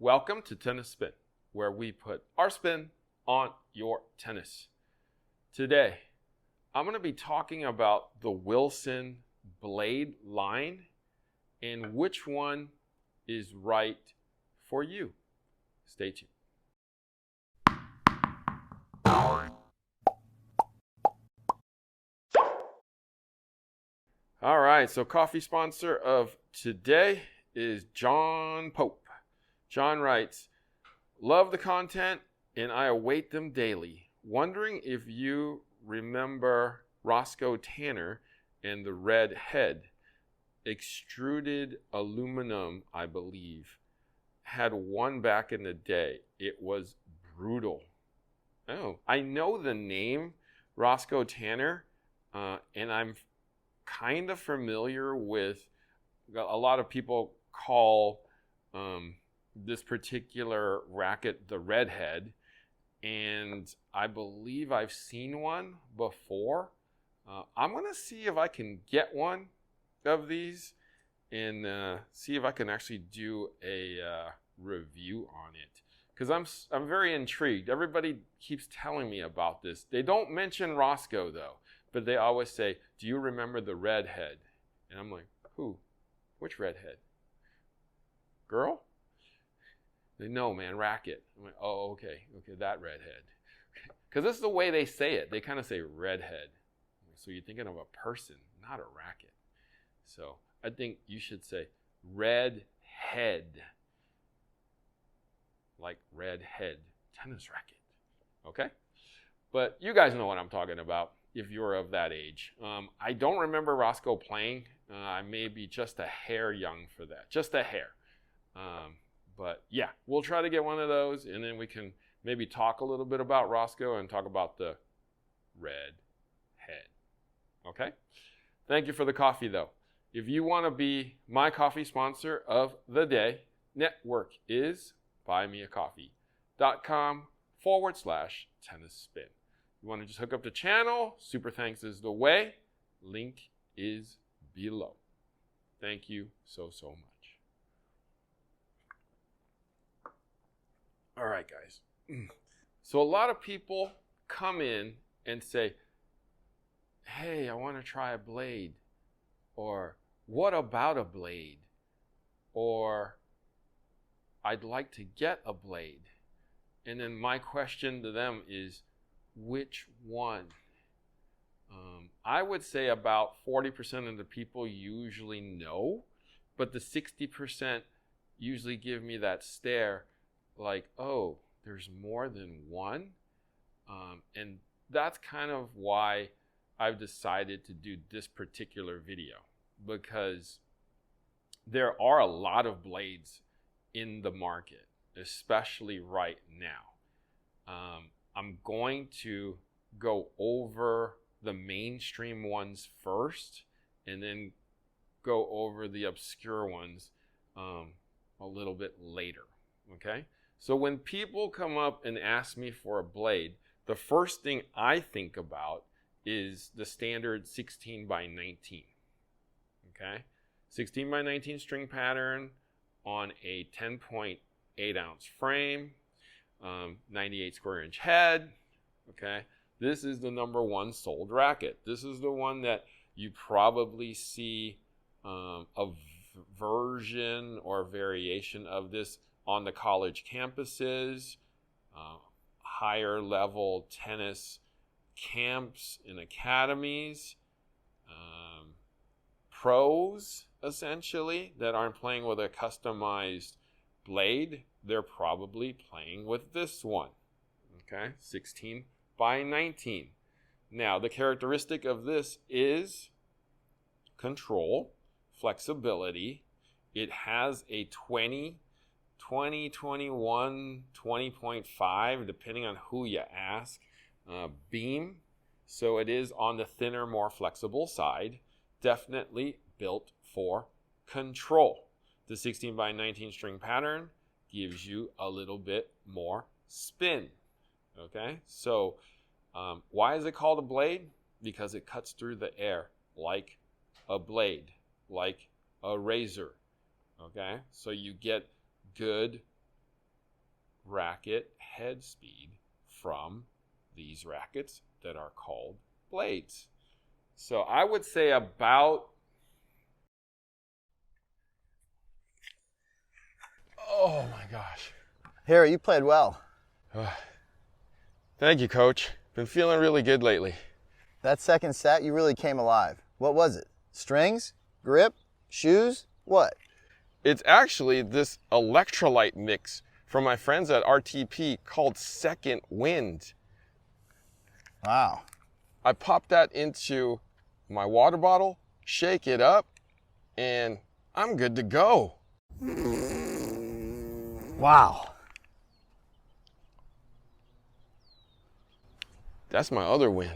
Welcome to Tennis Spin, where we put our spin on your tennis. Today, I'm going to be talking about the Wilson blade line and which one is right for you. Stay tuned. All right, so coffee sponsor of today is John Pope. John writes, "Love the content and I await them daily. Wondering if you remember Roscoe Tanner and the red head. Extruded aluminum, I believe. Had one back in the day. It was brutal." Oh, I know the name Roscoe Tanner, and I'm kind of familiar with, a lot of people call this particular racket the redhead, and I believe I've seen one before. I'm going to see if I can get one of these and see if I can actually do a review on it, because I'm very intrigued. Everybody keeps telling me about this. They don't mention Roscoe though, but they always say, "Do you remember the redhead?" And I'm like, "Who? Which redhead? Girl?" They know, man, Racket. I'm like, "Oh, okay, that redhead." Because this is the way they say it. They kind of say redhead. So you're thinking of a person, not a racket. So I think you should say redhead. Like redhead tennis racket. Okay? But you guys know what I'm talking about if you're of that age. I don't remember Roscoe playing. I may be just a hair young for that. Just a hair. But yeah, we'll try to get one of those, and then we can maybe talk a little bit about Roscoe and talk about the red head. Okay? Thank you for the coffee, though. If you want to be my coffee sponsor of the day, network is buymeacoffee.com/tennis spin. You want to just hook up the channel, super thanks is the way. Link is below. Thank you so much. All right, guys. So a lot of people come in and say, "Hey, I want to try a blade," or "What about a blade?" or "I'd like to get a blade." And then my question to them is, which one? I would say about 40% of the people usually know, but the 60% usually give me that stare like, "Oh, there's more than one?" And that's kind of why I've decided to do this particular video, because there are a lot of blades in the market, especially right now. I'm going to go over the mainstream ones first and then go over the obscure ones a little bit later, okay? So when people come up and ask me for a blade, the first thing I think about is the standard 16 by 19, okay? 16 by 19 string pattern on a 10.8 ounce frame, 98 square inch head, okay? This is the number one sold racket. This is the one that you probably see a version or variation of this on the college campuses, higher level tennis camps and academies, pros essentially that aren't playing with a customized blade. They're probably playing with this one, okay? 16 by 19. Now, the characteristic of this is control, flexibility. It has a 20, 21, 20.5, depending on who you ask, beam. So it is on the thinner, more flexible side. Definitely built for control. The 16 by 19 string pattern gives you a little bit more spin. Okay, so why is it called a blade? Because it cuts through the air like a blade, like a razor. Okay, so you get good racket head speed from these rackets that are called blades. So I would say about, oh my gosh. Harry, you played well. Thank you, Coach. Been feeling really good lately. That second set, you really came alive. What was it? Strings? Grip? Shoes? What? It's actually this electrolyte mix from my friends at RTP called Second Wind. Wow. I pop that into my water bottle, shake it up, and I'm good to go. Wow. That's my other win.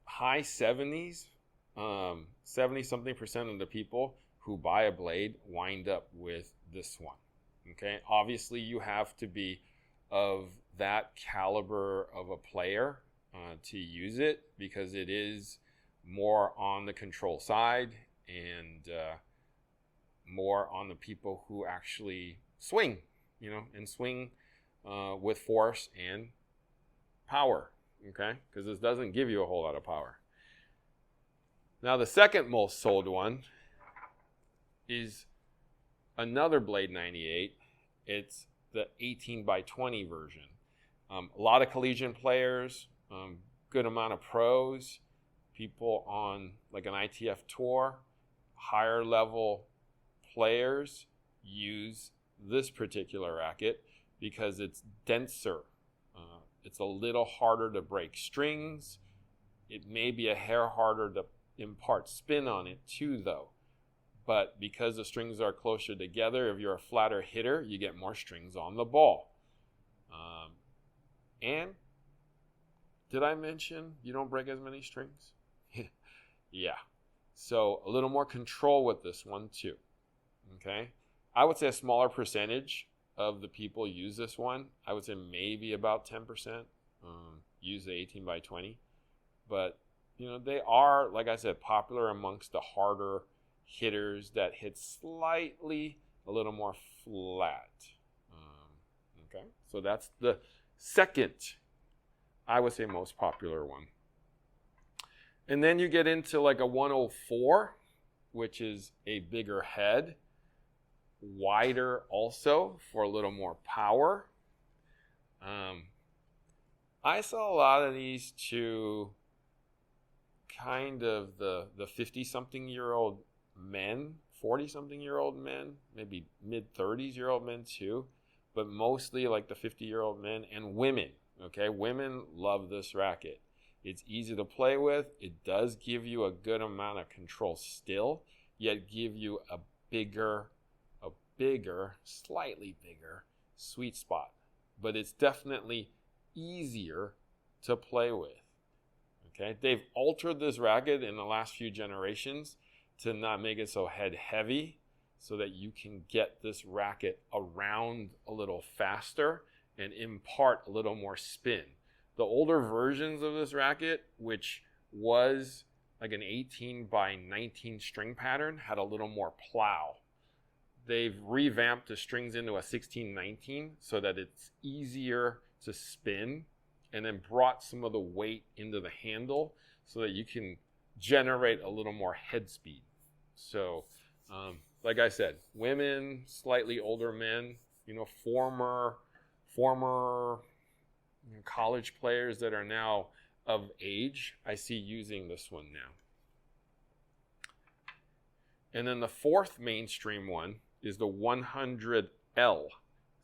High 70s, 70-something% of the people who buy a blade wind up with this one. Okay, obviously you have to be of that caliber of a player to use it, because it is more on the control side and more on the people who actually swing, and swing with force and power. Okay, because this doesn't give you a whole lot of power. Now the second most sold one is another Blade 98. It's the 18x20 version. A lot of collegiate players, good amount of pros, people on like an ITF tour, higher level players use this particular racket because it's denser. It's a little harder to break strings. It may be a hair harder to impart spin on it too, though. But because the strings are closer together, if you're a flatter hitter, you get more strings on the ball. And did I mention you don't break as many strings? Yeah. So a little more control with this one too. Okay. I would say a smaller percentage of the people use this one. I would say maybe about 10% use the 18x20. But, they are, like I said, popular amongst the harder hitters that hit slightly a little more flat. Okay, so that's the second, I would say, most popular one. And then you get into like a 104, which is a bigger head, wider also for a little more power. I saw a lot of these to kind of the 50-something-year-old men, 40-something-year-old men, maybe mid-30s-year-old men too, but mostly like the 50-year-old men and women. Okay, women love this racket. It's easy to play with. It does give you a good amount of control still, yet give you a bigger, slightly bigger sweet spot. But it's definitely easier to play with. Okay, they've altered this racket in the last few generations to not make it so head heavy, so that you can get this racket around a little faster and impart a little more spin. The older versions of this racket, which was like an 18x19 string pattern, had a little more plow. They've revamped the strings into a 16-19 so that it's easier to spin, and then brought some of the weight into the handle so that you can generate a little more head speed. So, like I said, women, slightly older men, former college players that are now of age, I see using this one now. And then the fourth mainstream one is the 100L.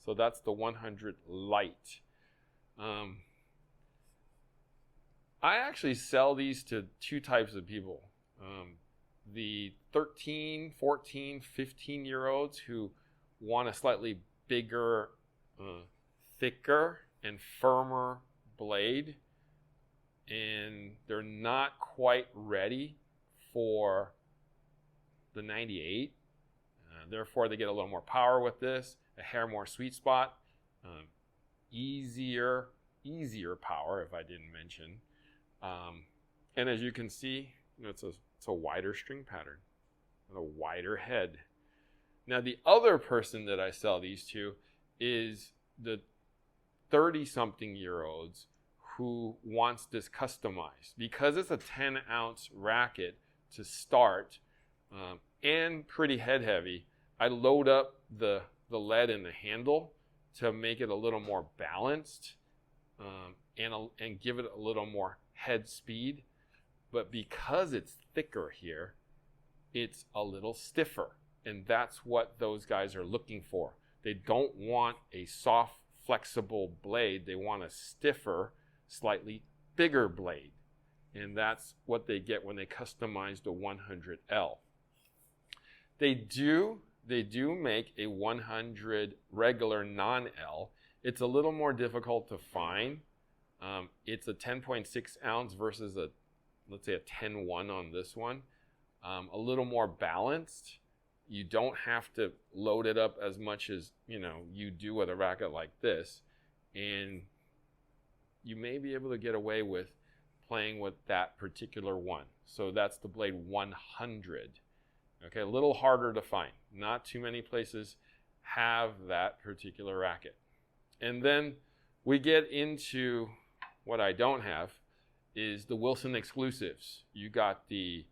So that's the 100 Lite. I actually sell these to two types of people. The 13, 14, 15-year-olds who want a slightly bigger, thicker, and firmer blade, and they're not quite ready for the 98. Therefore, they get a little more power with this, a hair more sweet spot, easier power, if I didn't mention. And as you can see, it's a wider string pattern and a wider head. Now, the other person that I sell these to is the 30-something-year-olds who wants this customized. Because it's a 10-ounce racket to start and pretty head heavy, I load up the lead in the handle to make it a little more balanced and give it a little more head speed. But because it's thicker here, it's a little stiffer. And that's what those guys are looking for. They don't want a soft, flexible blade. They want a stiffer, slightly bigger blade. And that's what they get when they customize the 100L. They do make a 100 regular non-L. It's a little more difficult to find. It's a 10.6 ounce versus let's say a 10.1 on this one. A little more balanced. You don't have to load it up as much as you do with a racket like this, and you may be able to get away with playing with that particular one. So that's the Blade 100. Okay, a little harder to find. Not too many places have that particular racket. And then we get into what I don't have is the Wilson exclusives. You got the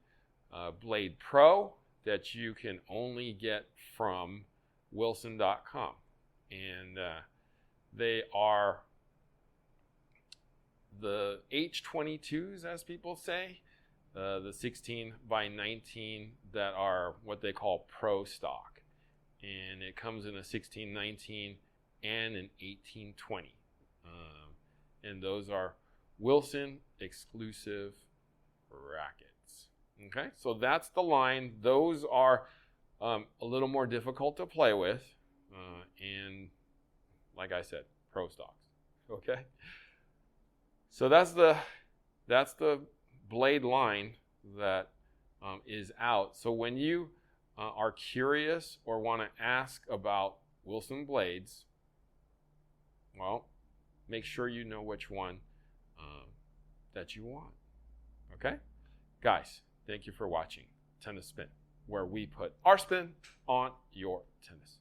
Blade Pro that you can only get from wilson.com. And they are the H22s, as people say, the 16 by 19 that are what they call pro stock. And it comes in a 1619 and an 1820. And those are Wilson exclusive rackets. Okay, so that's the line. Those are a little more difficult to play with. And like I said, pro stocks. Okay. So that's the blade line that is out. So when you are curious or want to ask about Wilson blades, well, make sure you know which one that you want. Okay? Guys, thank you for watching Tennis Spin, where we put our spin on your tennis.